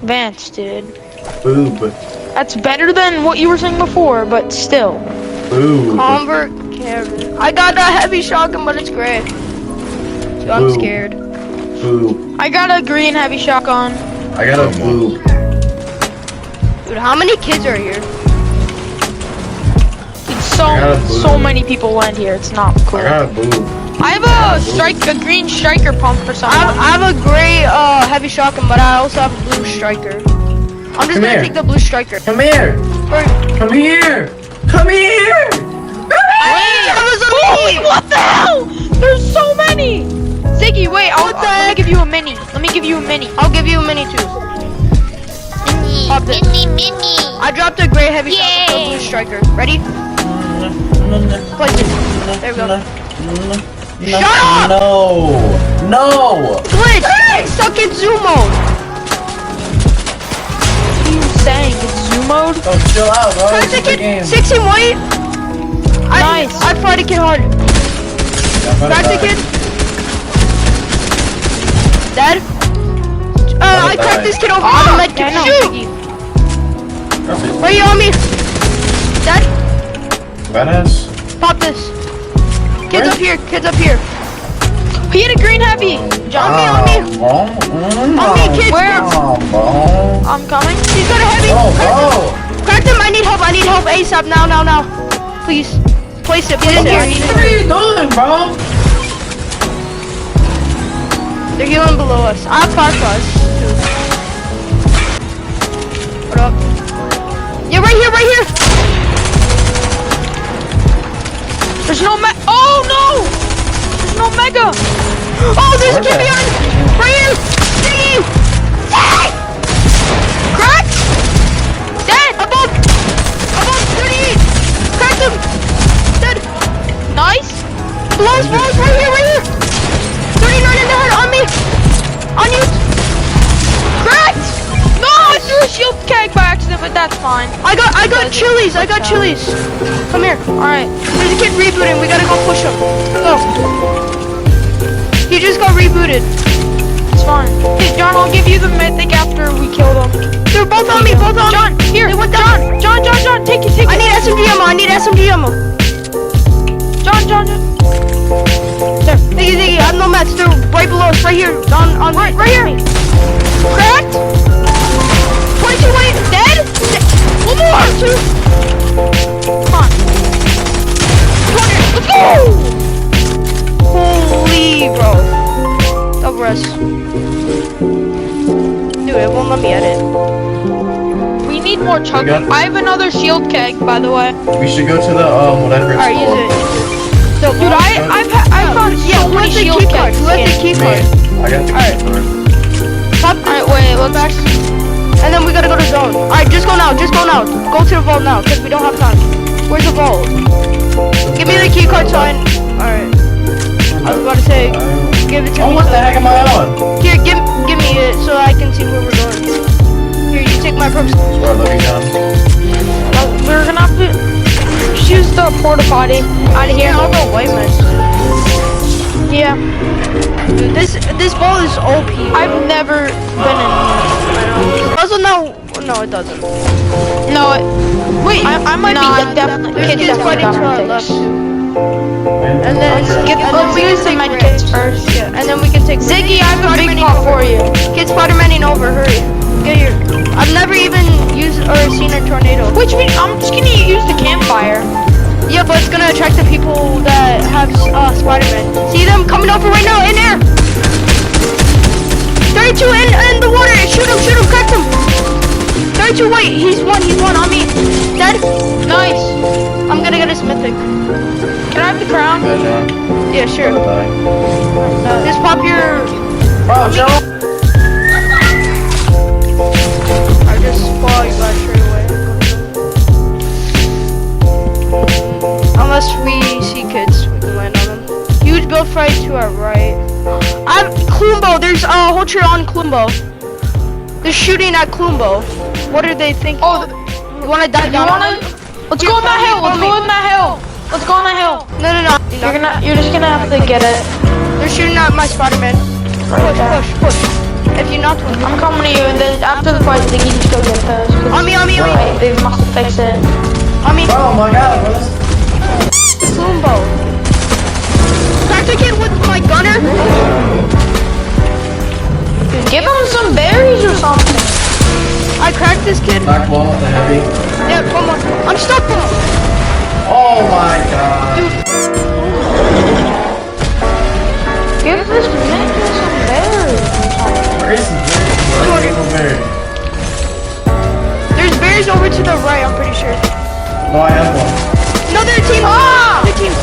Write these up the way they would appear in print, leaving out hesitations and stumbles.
Vance, dude. Boob. That's better than what you were saying before, but still. Boob. Convert Karen. I got a heavy shotgun, but it's gray. So I'm Boob. scared. Boob. I got a green heavy shotgun. I got a boob. Dude, how many kids are here? Dude, I got a so boob. many people went here. It's not cool. I got a boob. I have a green striker pump for someone. I have a gray heavy shotgun, but I also have a blue striker. I'm just Come gonna here. take the blue striker. Come here. Hurry. Come here. Come here. Holy, what the hell? There's so many. Ziggy, wait. Let me give you a mini. Let me give you a mini. I'll give you a mini too. Pop this. Mini. I dropped a gray heavy shotgun for a blue striker. Ready? Place it. There we go. Shut up! No. No. Glitch! Stuck in zoom mode. What are you saying? It's zoom mode? Oh, chill out, bro. Press It's the a game. kid. 16 white. Nice. I fight a kid hard. Crack the kid. Dead. I cracked this kid over. I'm a med kid. Shoot! Right here on me. Dead. Badass. Pop this. Kids Where? up here. Kids up here. He had a green heavy. John, On me. On me, kids. Where? Bro. I'm coming. He's got a heavy. Bro. Crack them. I need help. I need help ASAP. Now. Please. Place it. Place it. I need What are it. you doing, bro? They're healing below us. I have fireflies. What up? Yeah, right here. There's no Oh no! There's no mega. Oh, there's a Where's kid that? behind. Right here. Diggy. Cracked. Dead. Above 38. Cracked him. Dead. Nice. Blows. Right here. 39 in the head. On me. On you. Cracked. No, I threw a shield keg by accident, but that's fine. I got chilies. Come here. All right. There's a kid rebooting. We gotta go push him. Go. He just got rebooted. It's fine. Hey, John, I'll give you the mythic after we kill them. They're both on me. John, here. They went down. John, take it. I need SMG ammo. John. There. Diggy. I have no mats. They're right below us. Right here. Right here. Cracked. 22 weight. Dead. One more. Two. Come on. 20. Let's go. Holy, bro. Double rest. Dude, it won't let me edit. We need more chug. got- I have another shield keg, by the way. We should go to the whatever it's Alright, use called. it. So, Dude, I've found so many shield kegs. Who has the key card? I got the Alright. key card. Pop. Alright, wait, let's. And then we gotta go to zone. Alright, just go now. Go to the vault now, because we don't have time. Where's the vault? Give me the key card so Alright. I was about to say, give it to Oh, me. what the heck am I on? Here, give me it so I can see where we're going. Here, you take my perks. Swear, let me down. We're gonna have to choose the porta potty out of here. I'll go white mist. Yeah, Dude, this ball is OP. I've never been in here. Also, no, it doesn't. No, wait, I might be definitely. There's kids fighting to our left. And then Let's use the med kits first. Yeah, and then we can take Ziggy, I have a big pot for you. Get Spider-Man over, hurry. Get here. I've never even used or seen a tornado. Which means I'm just gonna use the campfire. Yeah, but it's gonna attract the people that have Spider-Man. See them coming over right now, in there. 32 in the water. Shoot him, crack him. 32 white. He's one on me. Dead. Nice. I'm gonna get his mythic. Can I have the crown? Yeah, John. Yeah, sure. Just pop your. Bro, John. I just fall you guys straight away. Unless we see kids, we can land on them. Huge build fight to our right. I'm Klumbo. There's a whole tree on Klumbo. They're shooting at Klumbo. What are they thinking? Oh, You wanna die you down? wanna? Let's go on that hill. Let's go on that hill. Let's go on that hill. No. You're just gonna have to get it. They're shooting at my Spider-Man. Push. If you knocked one. I'm coming to you, and then after the fight, Ziggy, just go get those. On me. Right, they must have fixed it. On me. Oh my god, bro. Slumbo. Cracked a kid with my gunner. Dude, give him some berries or something. I cracked this kid. Knock one with the heavy. Yeah, come on. I'm stuck, bro. Oh my god. Give this man some berries or something. Where is the berry? There's bears over to the right, I'm pretty sure. No, I have one. Another team. Another team.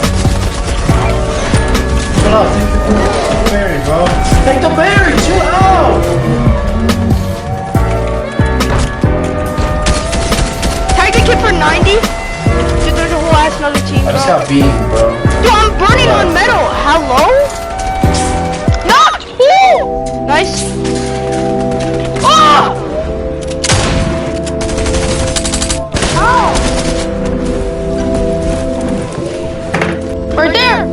Chill out, take the berry, bro. Take the berry, chill out. Tagged a kid for 90. Dude, there's a whole ass another team, I just bro. got beaten, bro. Dude, I'm burning on metal. Hello? Knocked! Woo! Nice. Oh! Right there.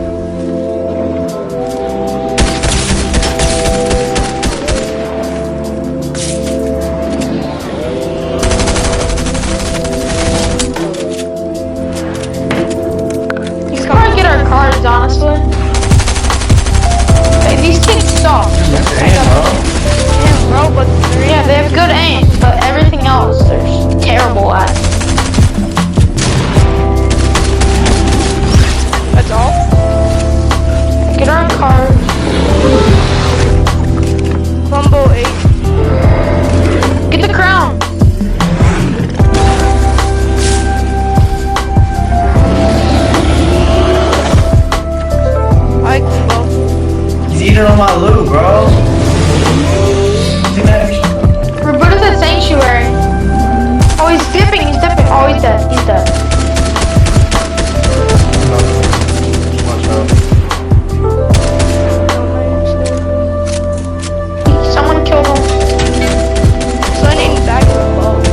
You gotta get our cards, honestly. Hey, these kids suck. Damn, bro, but Yeah, they have good aim, but everything else they're terrible at. that's all. Get our cards. Combo 8. Get the crown. Alright, combo. He's eating on my loot, bro. Take that extra. We're good at the sanctuary. Oh, he's dipping. Oh, he's dead. He's dead. Watch out. Someone killed him. So I need back to the boat.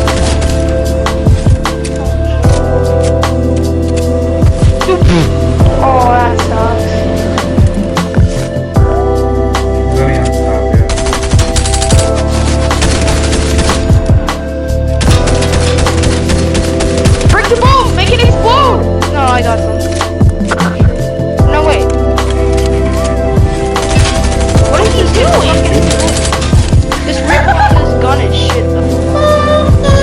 Oh, that sucks. Really on top, yeah. Break the boat. Make it explode. No, I got some. No, wait. What is he doing? This rip on this gun is shit, though.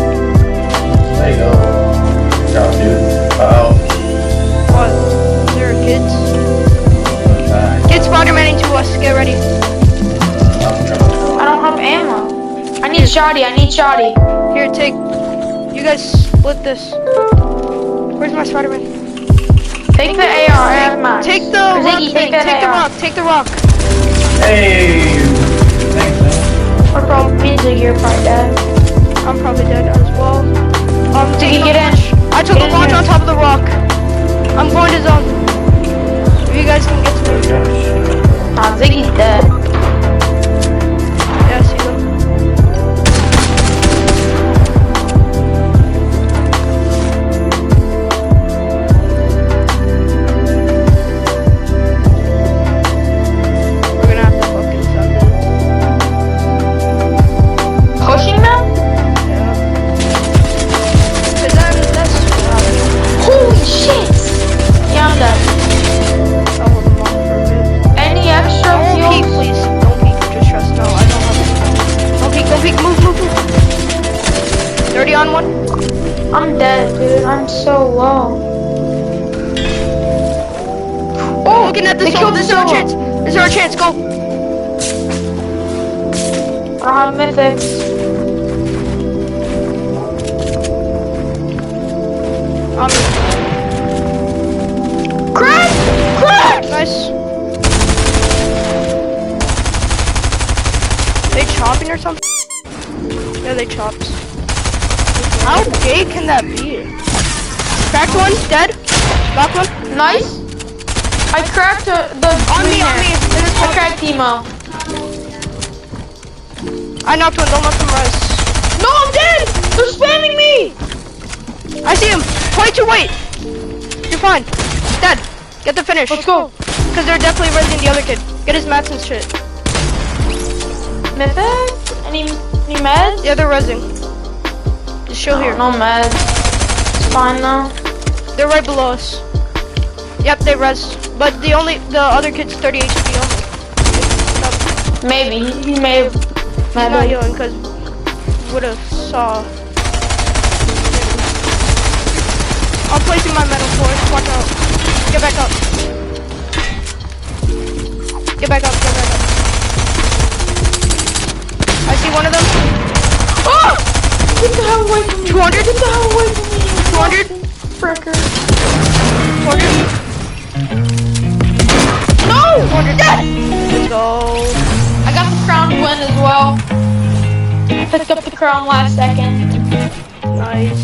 There you go. God, dude. Uh-oh. What? There are kids. Okay. Kid Spider-Maning to us. Get ready. I don't have ammo. I need shoddy. Here, take. You guys split this. Where's my Spider-Man? Take the AR. I have mine. Take the rock. Ziggy, take that Take the AR. rock. Take the rock. Hey! Thanks, man. Or probably Ziggy, you're probably dead. I'm probably dead as well. Ziggy, get in. I took Get a in launch here. on top of the rock. I'm going to zone. If you guys can get to me. Nah, Ziggy's dead. Yeah, I see them. We're gonna have to fucking send it. Pushing them? Yeah. 'Cause that's Holy shit! Yeah, I'm dead. I'll hold them off for a bit. Any extra Don't peek, fuel? please. Don't peek. Just trust. No, I don't have it. Don't peek. Don't peek. Move. 30 on one. I'm dead, dude. I'm so low. Oh, looking at they this. killed This is the our solo. chance. This is our chance. Go. I don't have mythics. Crack! Nice. They chopping or something? Yeah, they chopped. How gay can that be? Cracked one, dead. Knocked one. Nice. I cracked the On me. I cracked Emo. I knocked one, don't let them res. No, I'm dead! They're spamming me! I see him. 22 weight. You're fine. Dead. Get the finish. Let's go. Cause they're definitely resing the other kid. Get his mats and shit. Meds? Any meds? Yeah, they're resing. Just chill here. No meds. It's fine now. They're right below us. Yep, they res. But the other kid's 30 HP only. Maybe. He may have. He's not healing because would've saw. I'm placing my metal force. Watch out. Get back up. Get back up. Get back up. I see one of them. Oh! Get the hell away from me. 200? Get the hell away from me. 200? Fricker. 200? No! 200. Yes! Let's go. I got the crown win as well. I picked up the crown last second. Nice.